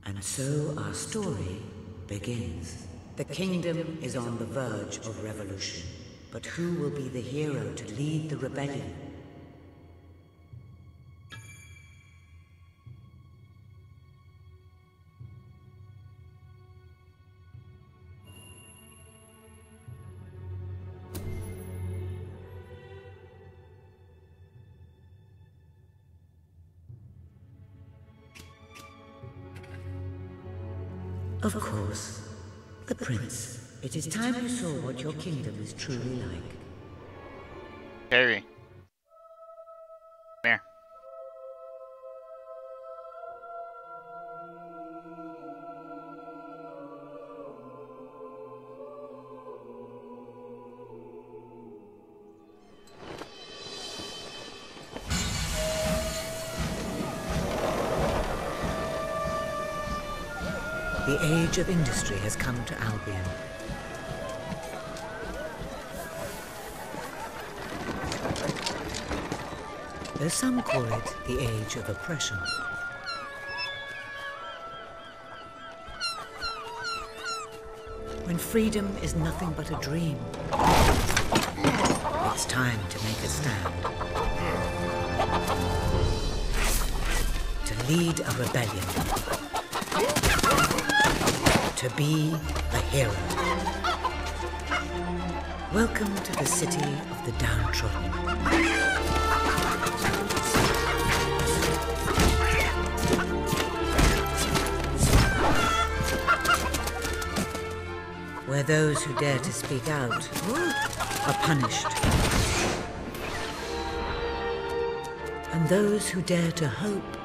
And so our story begins. The kingdom is on the verge of revolution, but who will be the hero to lead the rebellion? Of course, the prince. It is time you saw what your kingdom is truly like. Harry. Come here. The age of industry has come to Albion. Though some call it the age of oppression. When freedom is nothing but a dream, it's time to make a stand. To lead a rebellion. To be a hero. Welcome to the city of the downtrodden. Where those who dare to speak out are punished. And those who dare to hope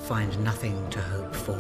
find nothing to hope for.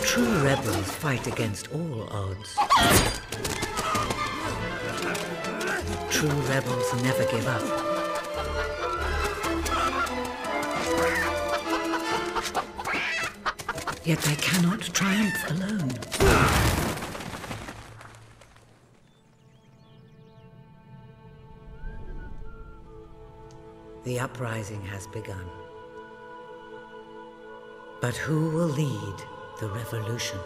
True rebels fight against all odds. True rebels never give up. Yet they cannot triumph alone. The uprising has begun. But who will lead the revolution?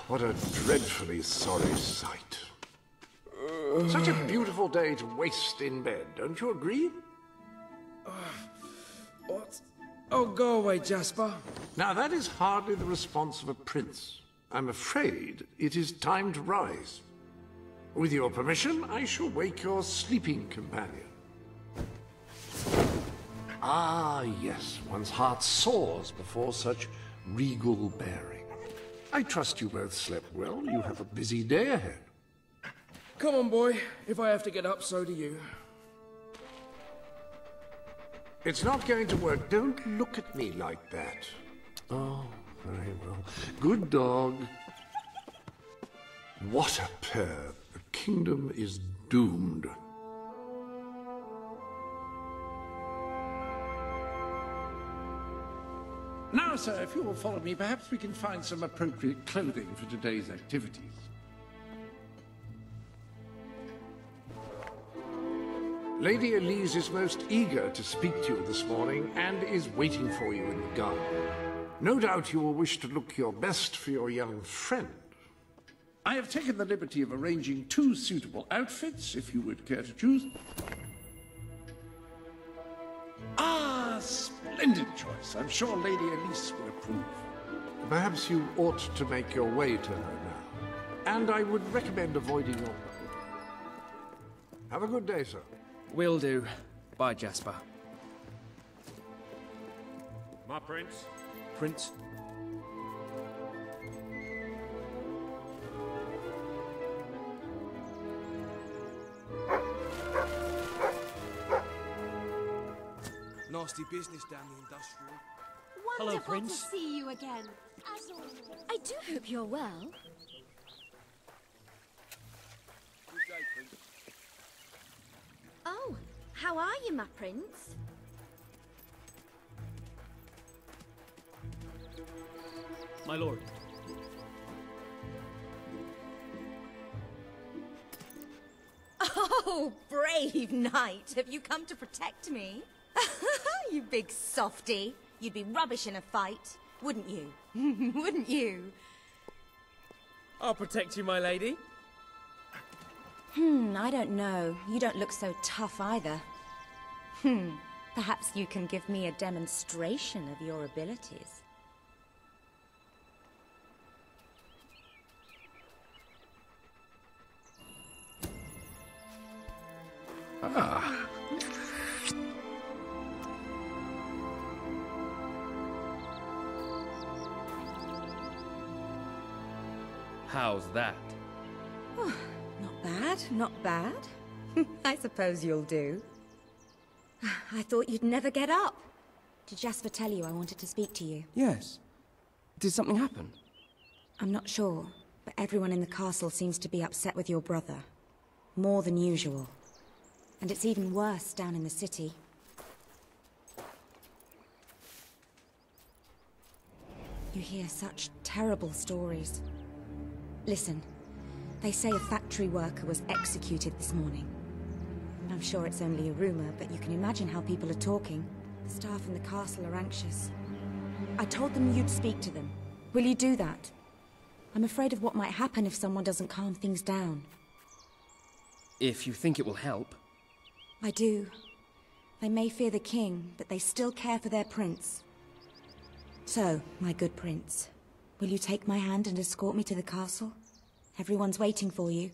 What a dreadfully sorry sight. Such a beautiful day to waste in bed, don't you agree? What? Oh, go away, Jasper. Now, that is hardly the response of a prince. I'm afraid it is time to rise. With your permission, I shall wake your sleeping companion. Ah, yes, one's heart soars before such regal bearing. I trust you both slept well. You have a busy day ahead. Come on, boy. If I have to get up, so do you. It's not going to work. Don't look at me like that. Oh, very well. Good dog. What a pair. The kingdom is doomed. Now, sir, if you will follow me, perhaps we can find some appropriate clothing for today's activities. Lady Elise is most eager to speak to you this morning and is waiting for you in the garden. No doubt you will wish to look your best for your young friend. I have taken the liberty of arranging 2 suitable outfits, if you would care to choose. Ah, splendid choice. I'm sure Lady Elise will approve. Perhaps you ought to make your way to her now. And I would recommend avoiding your... Have a good day, sir. Will do. Bye, Jasper. My prince. Prince? Nasty business down the industrial. Wonderful Hello, Prince. to see you again. As always. I do hope you're well. Good day, prince. Oh, how are you, my prince? My lord. Oh, brave knight. Have you come to protect me? You big softy. You'd be rubbish in a fight, wouldn't you? Wouldn't you? I'll protect you, my lady. I don't know. You don't look so tough either. Perhaps you can give me a demonstration of your abilities. How's that? Not bad, not bad. I suppose you'll do. I thought you'd never get up. Did Jasper tell you I wanted to speak to you? Yes. Did something happen? I'm not sure, but everyone in the castle seems to be upset with your brother. More than usual. And it's even worse down in the city. You hear such terrible stories. Listen, they say a factory worker was executed this morning. I'm sure it's only a rumor, but you can imagine how people are talking. The staff in the castle are anxious. I told them you'd speak to them. Will you do that? I'm afraid of what might happen if someone doesn't calm things down. If you think it will help. I do. They may fear the king, but they still care for their prince. So, my good prince, will you take my hand and escort me to the castle? Everyone's waiting for you.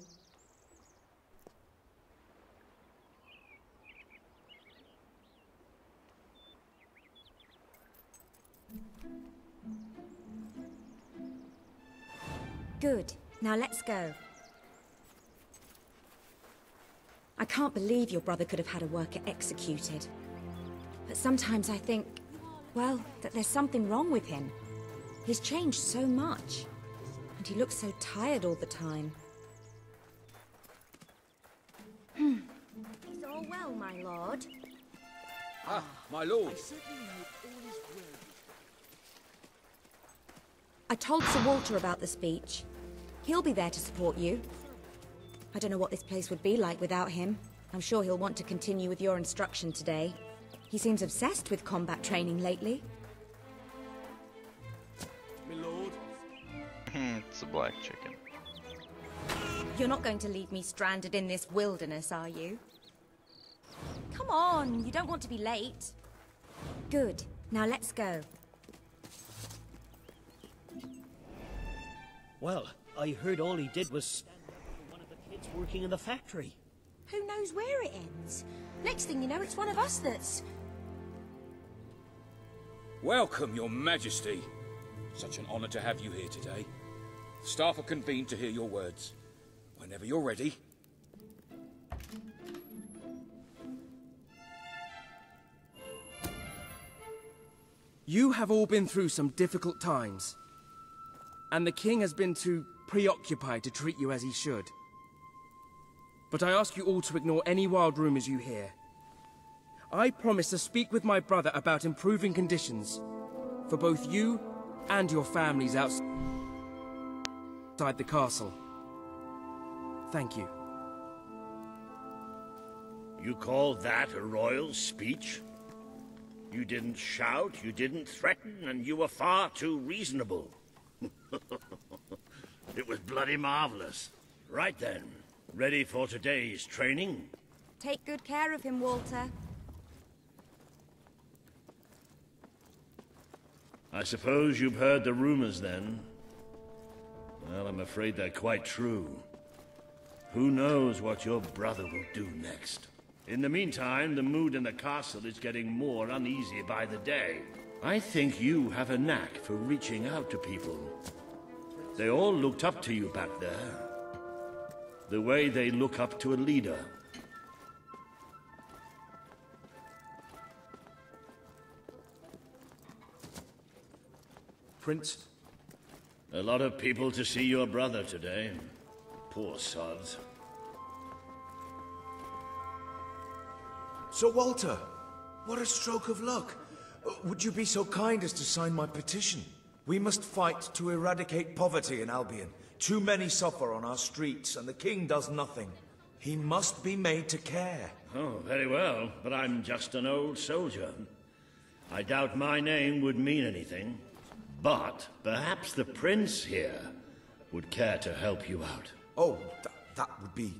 Good. Now let's go. I can't believe your brother could have had a worker executed. But sometimes I think, well, that there's something wrong with him. He's changed so much. And he looks so tired all the time. Is all well, my lord? Ah, my lord. I told Sir Walter about the speech. He'll be there to support you. I don't know what this place would be like without him. I'm sure he'll want to continue with your instruction today. He seems obsessed with combat training lately. My lord. It's a black chicken. You're not going to leave me stranded in this wilderness, are you? Come on, you don't want to be late. Good. Now let's go. Well, I heard all he did was stand up for one of the kids working in the factory. Who knows where it ends? Next thing you know, it's one of us that's... Welcome, Your Majesty. Such an honor to have you here today. The staff are convened to hear your words. Whenever you're ready. You have all been through some difficult times. And the king has been too preoccupied to treat you as he should. But I ask you all to ignore any wild rumors you hear. I promise to speak with my brother about improving conditions for both you and your families outside the castle. Thank you. You call that a royal speech? You didn't shout, you didn't threaten, and you were far too reasonable. It was bloody marvelous. Right then, ready for today's training? Take good care of him, Walter. I suppose you've heard the rumors then? Well, I'm afraid they're quite true. Who knows what your brother will do next? In the meantime, the mood in the castle is getting more uneasy by the day. I think you have a knack for reaching out to people. They all looked up to you back there. The way they look up to a leader. Prince? A lot of people to see your brother today. Poor sods. Sir Walter, what a stroke of luck. Would you be so kind as to sign my petition? We must fight to eradicate poverty in Albion. Too many suffer on our streets, and the king does nothing. He must be made to care. Oh, very well, but I'm just an old soldier. I doubt my name would mean anything. But perhaps the prince here would care to help you out. Oh, that would be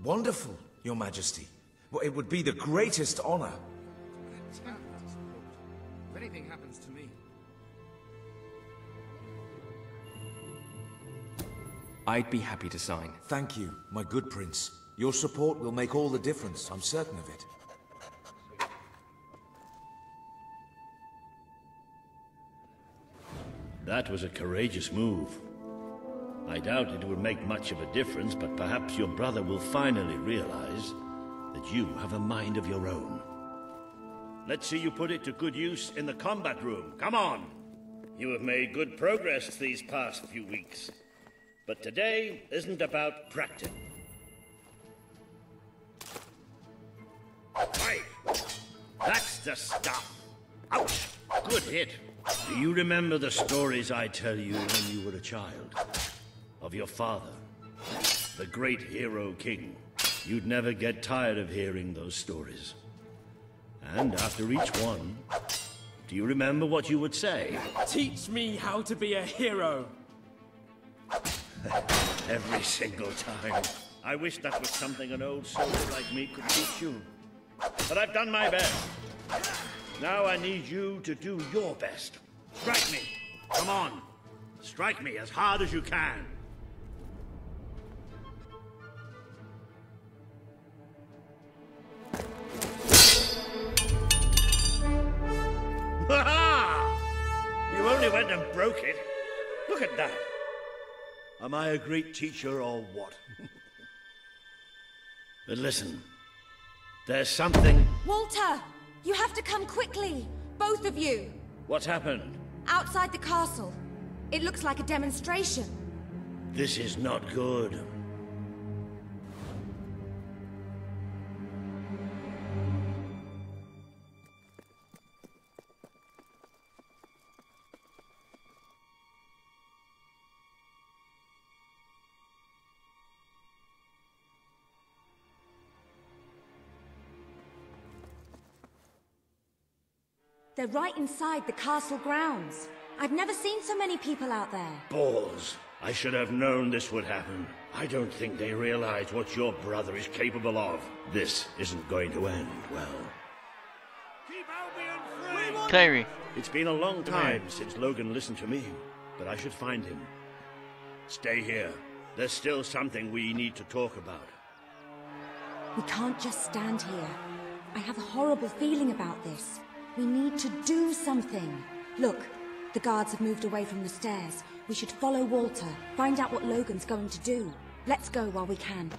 wonderful, Your Majesty. Well, it would be the greatest honor. If anything happens to me... I'd be happy to sign. Thank you, my good prince. Your support will make all the difference, I'm certain of it. That was a courageous move. I doubt it would make much of a difference, but perhaps your brother will finally realize that you have a mind of your own. Let's see you put it to good use in the combat room. Come on! You have made good progress these past few weeks. But today isn't about practice. Right! That's the stuff! Ouch! Good hit! Do you remember the stories I tell you when you were a child? Of your father, the great hero king. You'd never get tired of hearing those stories. And after each one, do you remember what you would say? Teach me how to be a hero! Every single time. I wish that was something an old soldier like me could teach you. But I've done my best. Now I need you to do your best. Strike me. Come on. Strike me as hard as you can. Ha-ha! You only went and broke it. Look at that. Am I a great teacher or what? But listen, there's something... Walter! You have to come quickly! Both of you! What's happened? Outside the castle. It looks like a demonstration. This is not good. They're right inside the castle grounds. I've never seen so many people out there. Balls. I should have known this would happen. I don't think they realize what your brother is capable of. This isn't going to end well. Keep Albion free! Kyrie. It's been a long time since Logan listened to me, but I should find him. Stay here. There's still something we need to talk about. We can't just stand here. I have a horrible feeling about this. We need to do something. Look, the guards have moved away from the stairs. We should follow Walter, find out what Logan's going to do. Let's go while we can.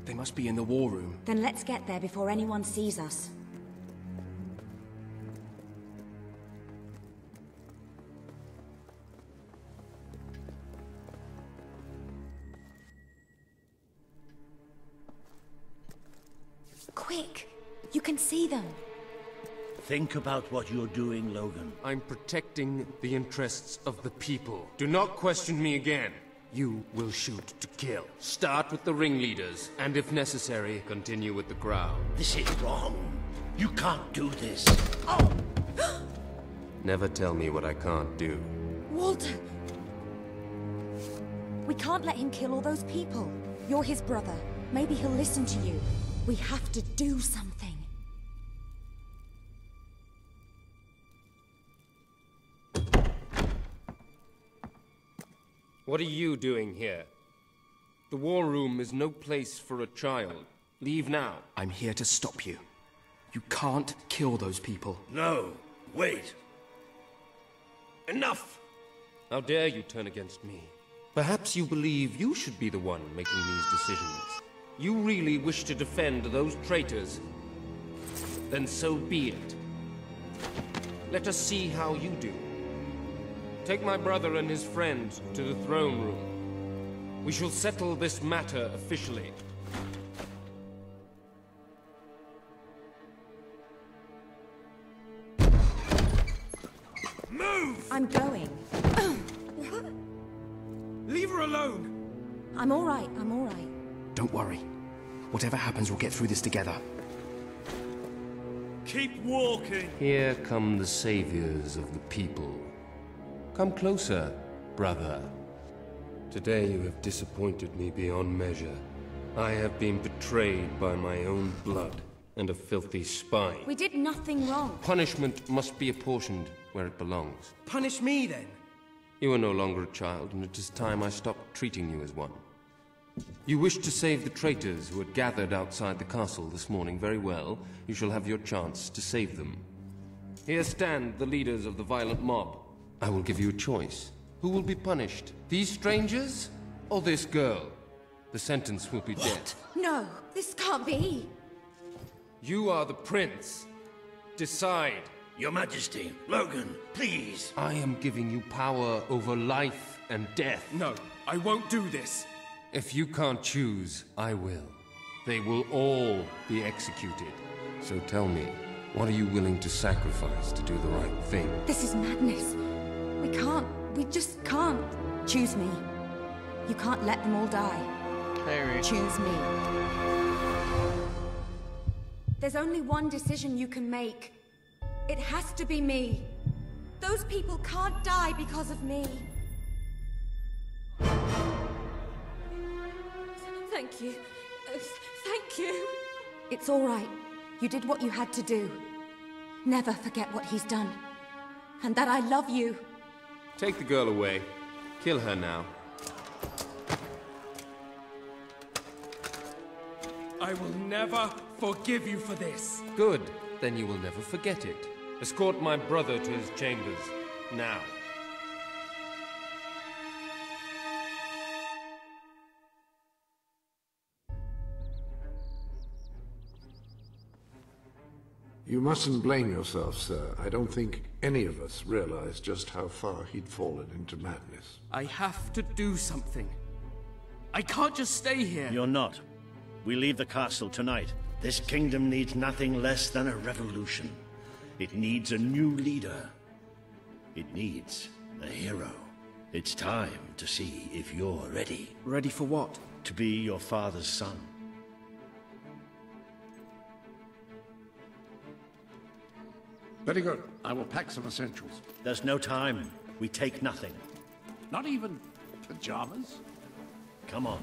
They must be in the war room. Then let's get there before anyone sees us. Quick! You can see them. Think about what you're doing, Logan. I'm protecting the interests of the people. Do not question me again. You will shoot to kill. Start with the ringleaders, and if necessary, continue with the crowd. This is wrong. You can't do this. Oh! Never tell me what I can't do. Walter! We can't let him kill all those people. You're his brother. Maybe he'll listen to you. We have to do something. What are you doing here? The war room is no place for a child. Leave now. I'm here to stop you. You can't kill those people. No, wait. Enough! How dare you turn against me? Perhaps you believe you should be the one making these decisions. You really wish to defend those traitors? Then so be it. Let us see how you do. Take my brother and his friends to the throne room. We shall settle this matter officially. Move! I'm going. Leave her alone! I'm all right, I'm all right. Don't worry. Whatever happens, we'll get through this together. Keep walking! Here come the saviors of the people. Come closer, brother. Today you have disappointed me beyond measure. I have been betrayed by my own blood and a filthy spy. We did nothing wrong. Punishment must be apportioned where it belongs. Punish me, then. You are no longer a child, and it is time I stopped treating you as one. You wish to save the traitors who had gathered outside the castle this morning. Very well. You shall have your chance to save them. Here stand the leaders of the violent mob. I will give you a choice. Who will be punished? These strangers or this girl? The sentence will be death. No, this can't be. You are the prince. Decide. Your Majesty, Logan, please. I am giving you power over life and death. No, I won't do this. If you can't choose, I will. They will all be executed. So tell me, what are you willing to sacrifice to do the right thing? This is madness. We just can't. Choose me. You can't let them all die. Harry. Choose me. There's only one decision you can make. It has to be me. Those people can't die because of me. Thank you. Thank you. It's all right. You did what you had to do. Never forget what he's done. And that I love you. Take the girl away. Kill her now. I will never forgive you for this. Good. Then you will never forget it. Escort my brother to his chambers. Now. You mustn't blame yourself, sir. I don't think any of us realized just how far he'd fallen into madness. I have to do something. I can't just stay here. You're not. We leave the castle tonight. This kingdom needs nothing less than a revolution. It needs a new leader. It needs a hero. It's time to see if you're ready. Ready for what? To be your father's son. Very good. I will pack some essentials. There's no time. We take nothing. Not even pajamas? Come on.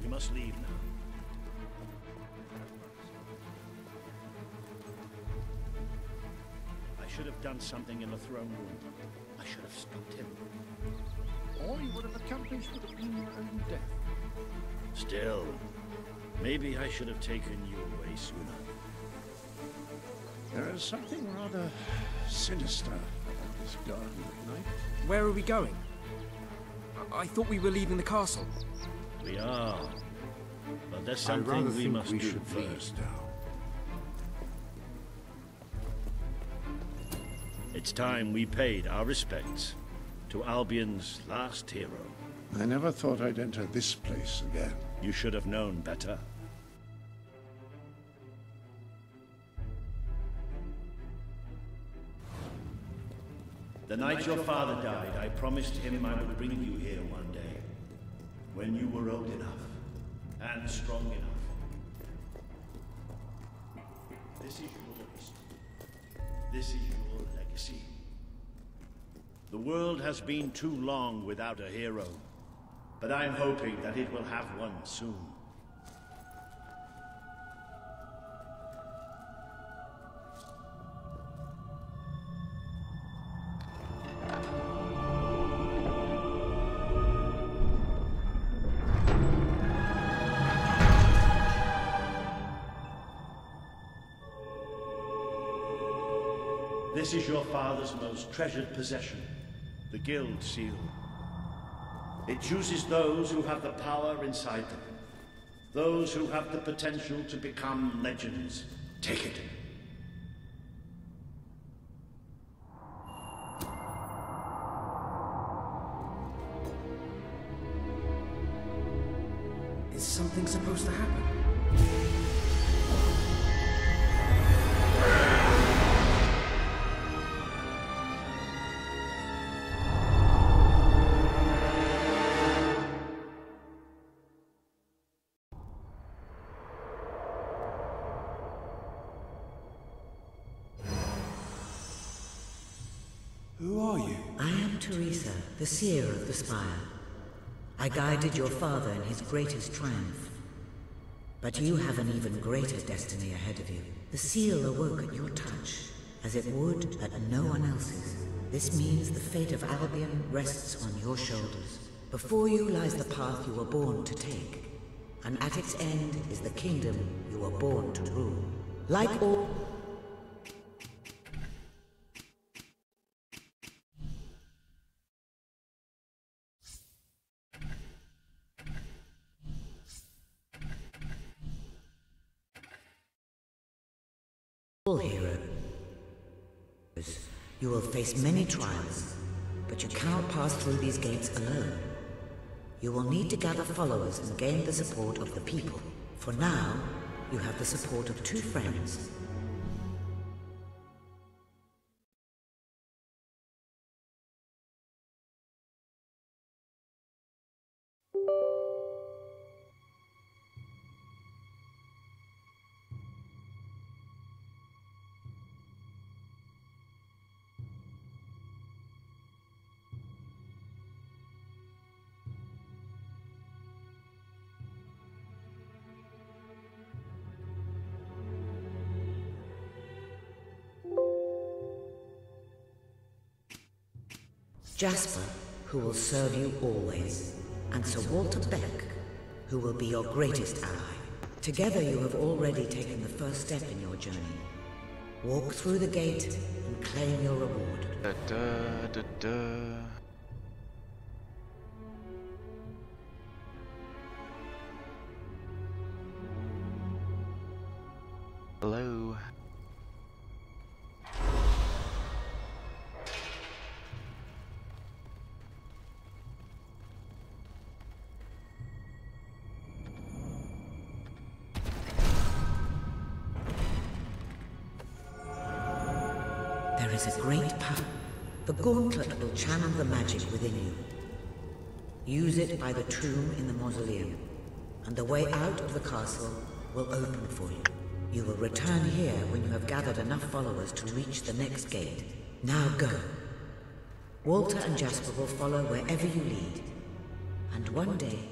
We must leave now. I should have done something in the throne room. I should have stopped him. All you would have accomplished would have been your own death. Still, maybe I should have taken you away sooner. There is something rather sinister about this garden at night. Where are we going? I thought we were leaving the castle. We are. But there's I rather something we think must we do should leave first. now. It's time we paid our respects to Albion's last hero. I never thought I'd enter this place again. You should have known better. The night your father died, I promised him I would bring you here one day. when you were old enough and strong enough. This is your history. This is your legacy. The world has been too long without a hero, but I'm hoping that it will have one soon. This is your father's most treasured possession, the Guild Seal. It chooses those who have the power inside them, those who have the potential to become legends. Take it. Is something supposed to happen? Who are you? I am Teresa, the seer of the spire. I guided your father in his greatest triumph. But you have an even greater destiny ahead of you. The seal awoke at your touch, as it would at no one else's. This means the fate of Albion rests on your shoulders. Before you lies the path you were born to take, and at its end is the kingdom you were born to rule. Like all heroes, you will face many trials, but you cannot pass through these gates alone. You will need to gather followers and gain the support of the people. For now, you have the support of 2 friends. Jasper, who will serve you always, and Sir Walter Beck, who will be your greatest ally. Together you have already taken the first step in your journey. Walk through the gate and claim your reward. Da, da, da, da. Hello. There is a great power. The gauntlet will channel the magic within you. Use it by the tomb in the mausoleum, and the way out of the castle will open for you. You will return here when you have gathered enough followers to reach the next gate. Now go. Walter and Jasper will follow wherever you lead, and one day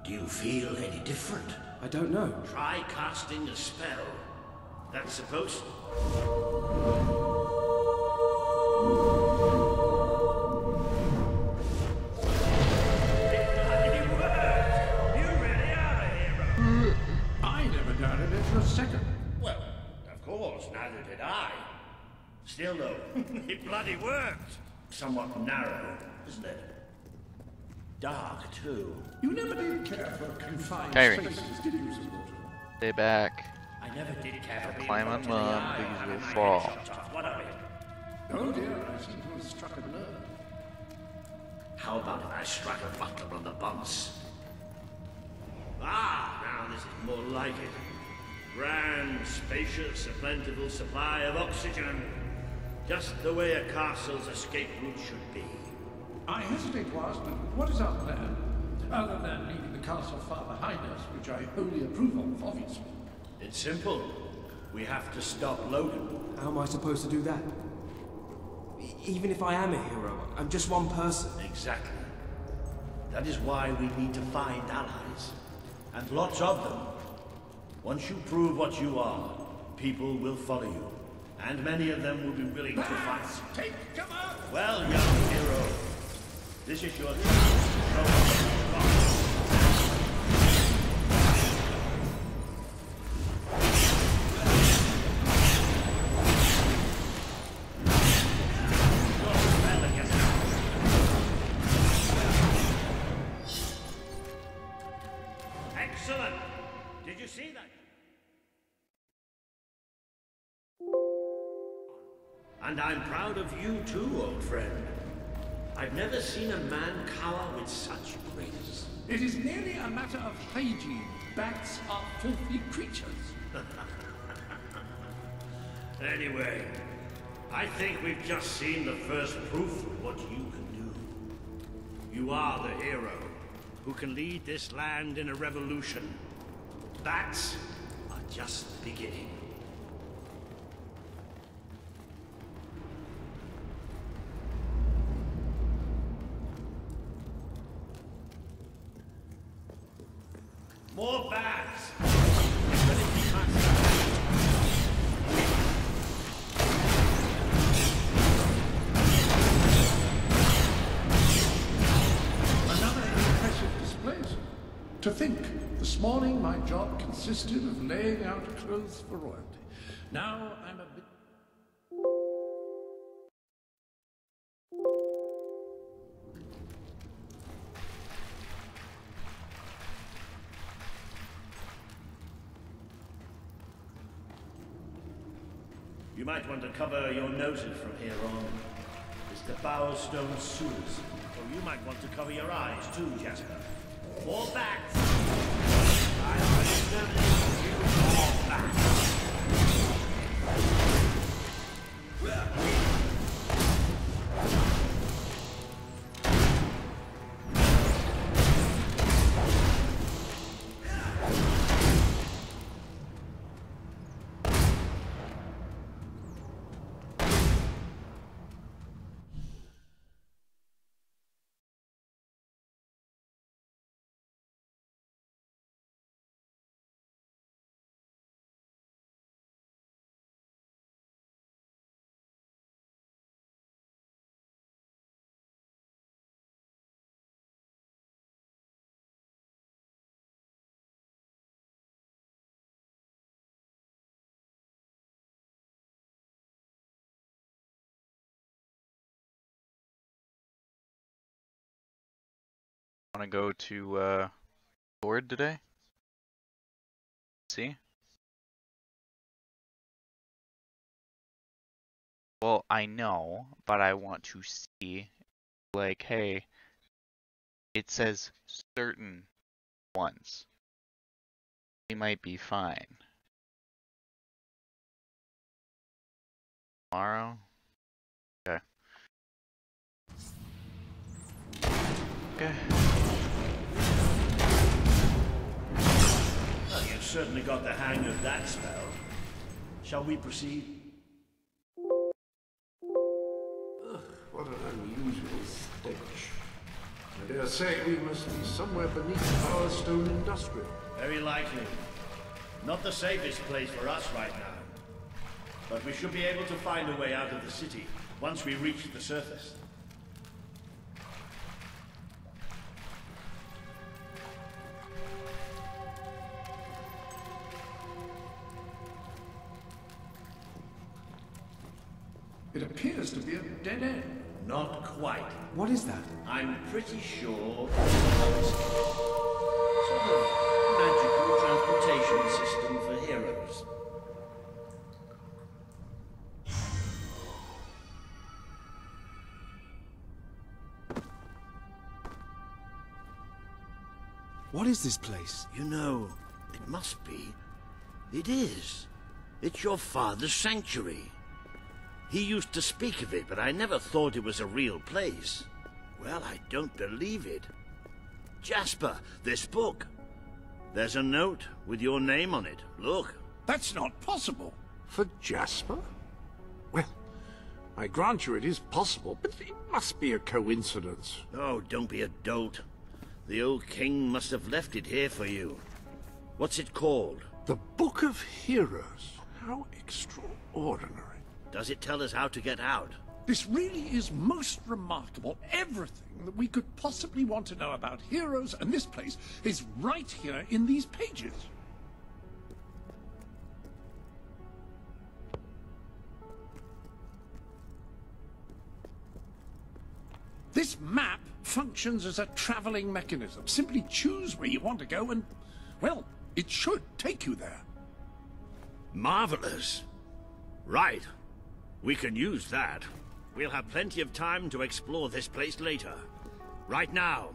Do you feel any different? I don't know. Try casting a spell. That's supposed I never doubted it for a second. Well, of course, neither did I. Still, though, it bloody worked. Somewhat narrow, isn't it? Dark, too. You never did care for confined Kyrie. spaces, did you, Sir Walter? Stay back. I I never did care for being Climb on put in the mom, eye or these having will my fall. head chopped off. What of it? Oh dear, I seem to have struck a nerve. How about if I struck a butler on the bumps? Ah, now this is more like it. Grand, spacious, a plentiful supply of oxygen. Just the way a castle's escape route should be. I hesitate to ask, but what is our plan? Other than leaving the castle far behind us, which I wholly approve of, obviously. It's simple. We have to stop Logan. How am I supposed to do that? Even if I am a hero, I'm just one person. Exactly. That is why we need to find allies. And lots of them. Once you prove what you are, people will follow you. And many of them will be willing to fight. Take cover! Well, young hero, this is your chance to show us what you are. Excellent! Did you see that? And I'm proud of you too, old friend. I've never seen a man cower with such grace. It is merely a matter of hygiene. Bats are filthy creatures. Anyway, I think we've just seen the first proof of what you can do. You are the hero who can lead this land in a revolution. Bats are just the beginning. More bats! Another impressive display. To think, this morning my job consisted of laying out clothes for royalty. Now I'm a bit... You might want to cover your noses from here on. It's the Bowerstone sewers. Or you might want to cover your eyes too, Jasper. More bats! I'm exterminating you more bats! Want to go to board today? See? Well, I know, but I want to see, like, hey, it says certain ones. They might be fine. Tomorrow? Okay. Okay. Well, you've certainly got the hang of that spell. Shall we proceed? What an unusual stench. I dare say we must be somewhere beneath Bowerstone Industrial. Very likely. Not the safest place for us right now. But we should be able to find a way out of the city once we reach the surface. It appears to be a dead end. Not quite. What is that? I'm pretty sure it's sort of magical transportation system for heroes. What is this place? You know, it must be. It is. It's your father's sanctuary. He used to speak of it, but I never thought it was a real place. Well, I don't believe it. Jasper, this book. There's a note with your name on it. Look. That's not possible. For Jasper? Well, I grant you it is possible, but it must be a coincidence. Oh, don't be a dolt. The old king must have left it here for you. What's it called? The Book of Heroes. How extraordinary. Does it tell us how to get out? This really is most remarkable. Everything that we could possibly want to know about heroes and this place is right here in these pages. This map functions as a traveling mechanism. Simply choose where you want to go and, well, it should take you there. Marvelous. Right. We can use that. We'll have plenty of time to explore this place later. Right now,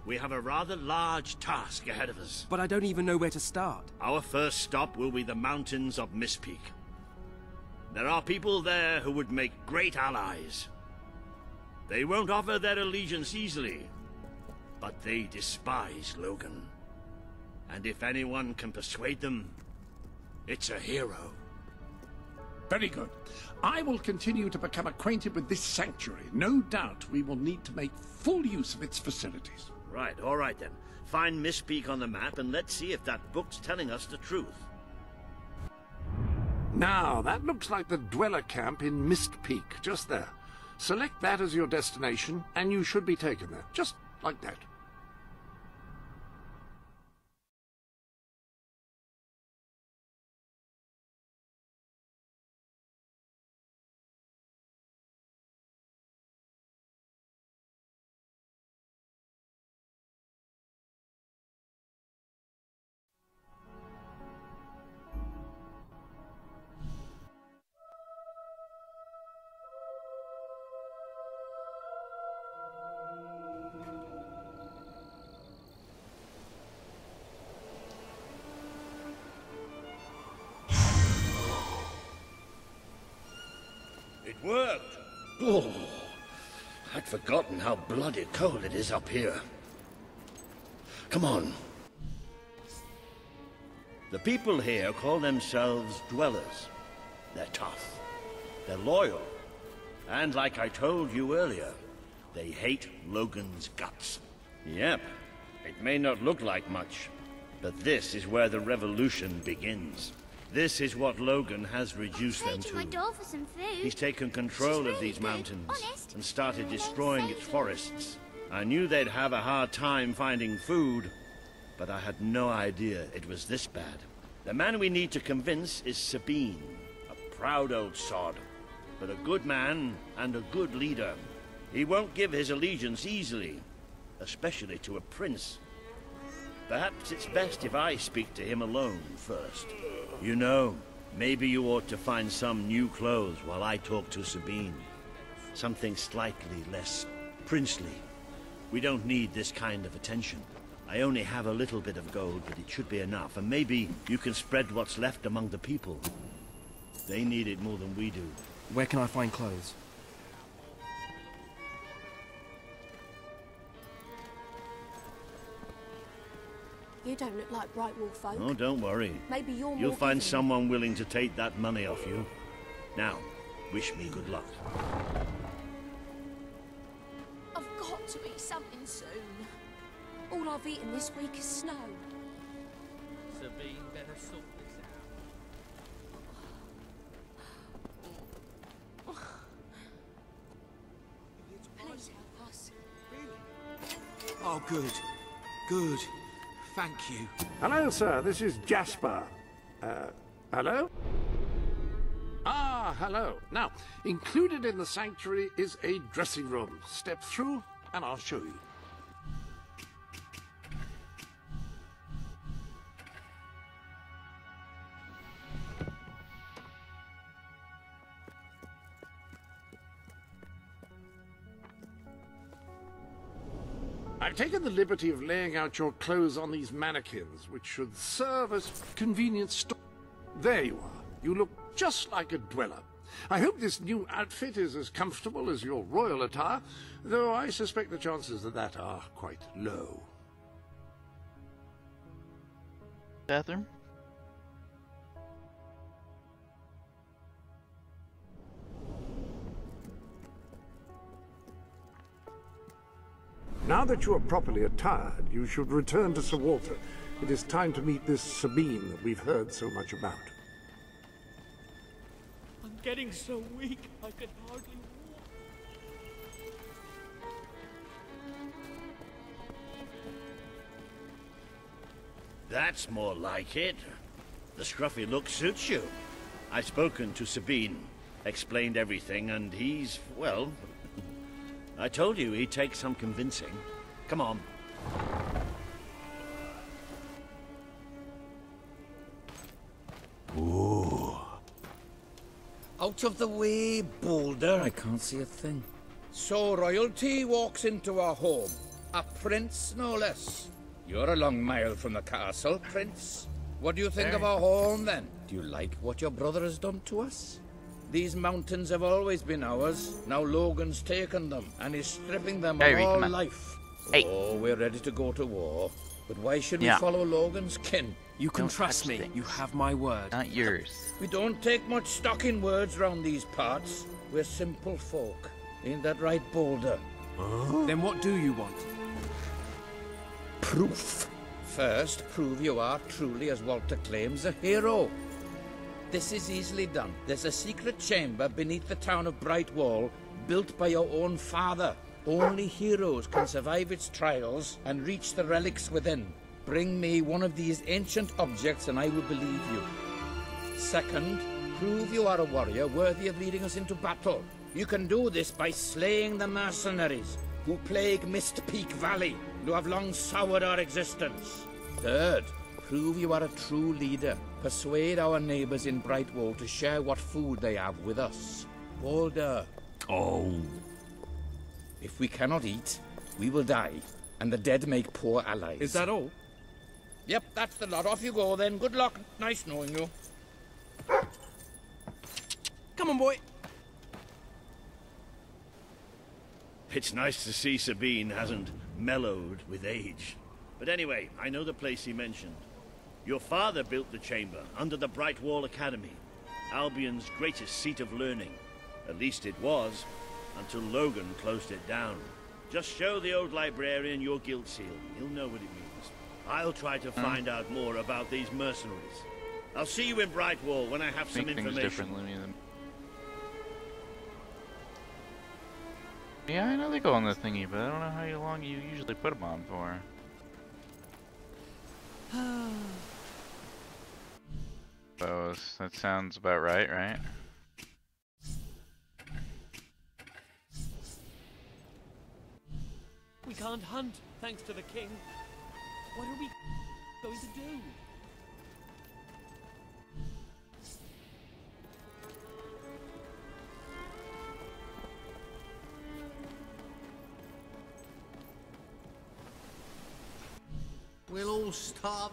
we have a rather large task ahead of us. But I don't even know where to start. Our first stop will be the mountains of Mistpeak. There are people there who would make great allies. They won't offer their allegiance easily, but they despise Logan. And if anyone can persuade them, it's a hero. Very good. I will continue to become acquainted with this sanctuary. No doubt we will need to make full use of its facilities. Right, all right then. Find Mistpeak on the map and let's see if that book's telling us the truth. Now, that looks like the dweller camp in Mistpeak, just there. Select that as your destination, and you should be taken there, just like that. It worked! Oh, I'd forgotten how bloody cold it is up here. Come on. The people here call themselves dwellers. They're tough. They're loyal. And like I told you earlier, they hate Logan's guts. Yep. It may not look like much, but this is where the revolution begins. This is what Logan has reduced them to. My door for some food. He's taken control of these mountains and started destroying its forests. I knew they'd have a hard time finding food, but I had no idea it was this bad. The man we need to convince is Sabine, a proud old sod, but a good man and a good leader. He won't give his allegiance easily, especially to a prince. Perhaps it's best if I speak to him alone first. You know, maybe you ought to find some new clothes while I talk to Sabine. Something slightly less princely. We don't need this kind of attention. I only have a little bit of gold, but it should be enough, and maybe you can spread what's left among the people. They need it more than we do. Where can I find clothes? You don't look like Brightwall folk. Oh, don't worry. Maybe you're more You'll find giving. someone willing to take that money off you. Now, wish me good luck. I've got to eat something soon. All I've eaten this week is snow. Sabine better sort this out. Please help us. Oh, good. Good. Thank you. Hello, sir. This is Jasper. Hello? Ah, hello. Now, included in the sanctuary is a dressing room. Step through, and I'll show you. I've taken the liberty of laying out your clothes on these mannequins, which should serve as convenient storage. There you are. You look just like a dweller. I hope this new outfit is as comfortable as your royal attire, though I suspect the chances of that are quite low. Bathroom? Now that you are properly attired, you should return to Sir Walter. It is time to meet this Sabine that we've heard so much about. I'm getting so weak, I can hardly walk. That's more like it. The scruffy look suits you. I've spoken to Sabine, explained everything, and he's, well... I told you he'd take some convincing. Come on. Ooh. Out of the way, Boulder. I can't see a thing. So royalty walks into our home. A prince, no less. You're a long mile from the castle, Prince. What do you think of our home, then? Do you like what your brother has done to us? These mountains have always been ours. Now Logan's taken them, and is stripping them of all life. Oh, we're ready to go to war. But why should we follow Logan's kin? You can trust me. You have my word. Not yours. We don't take much stock in words round these parts. We're simple folk. Ain't that right, Boulder? Then what do you want? Proof. First, prove you are truly, as Walter claims, a hero. This is easily done. There's a secret chamber beneath the town of Brightwall, built by your own father. Only heroes can survive its trials and reach the relics within. Bring me one of these ancient objects and I will believe you. Second, prove you are a warrior worthy of leading us into battle. You can do this by slaying the mercenaries who plague Mist Peak Valley, who have long soured our existence. Third, prove you are a true leader. Persuade our neighbors in Brightwall to share what food they have with us. Boulder. Oh. If we cannot eat, we will die, and the dead make poor allies. Is that all? Yep, that's the lot. Off you go then. Good luck. Nice knowing you. Come on, boy. It's nice to see Sabine hasn't mellowed with age. But anyway, I know the place he mentioned. Your father built the chamber under the Brightwall Academy, Albion's greatest seat of learning. At least it was, until Logan closed it down. Just show the old librarian your guild seal. He'll know what it means. I'll try to find out more about these mercenaries. I'll see you in Brightwall when I have some information. Yeah, I know they go on the thingy, but I don't know how long you usually put them on for. Suppose that sounds about right? We can't hunt, thanks to the king. What are we going to do? We'll all stop.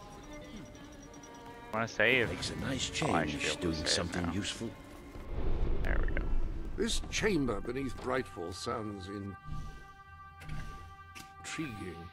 Want to save? Makes a nice change doing something useful. There we go. This chamber beneath Brightwall sounds intriguing.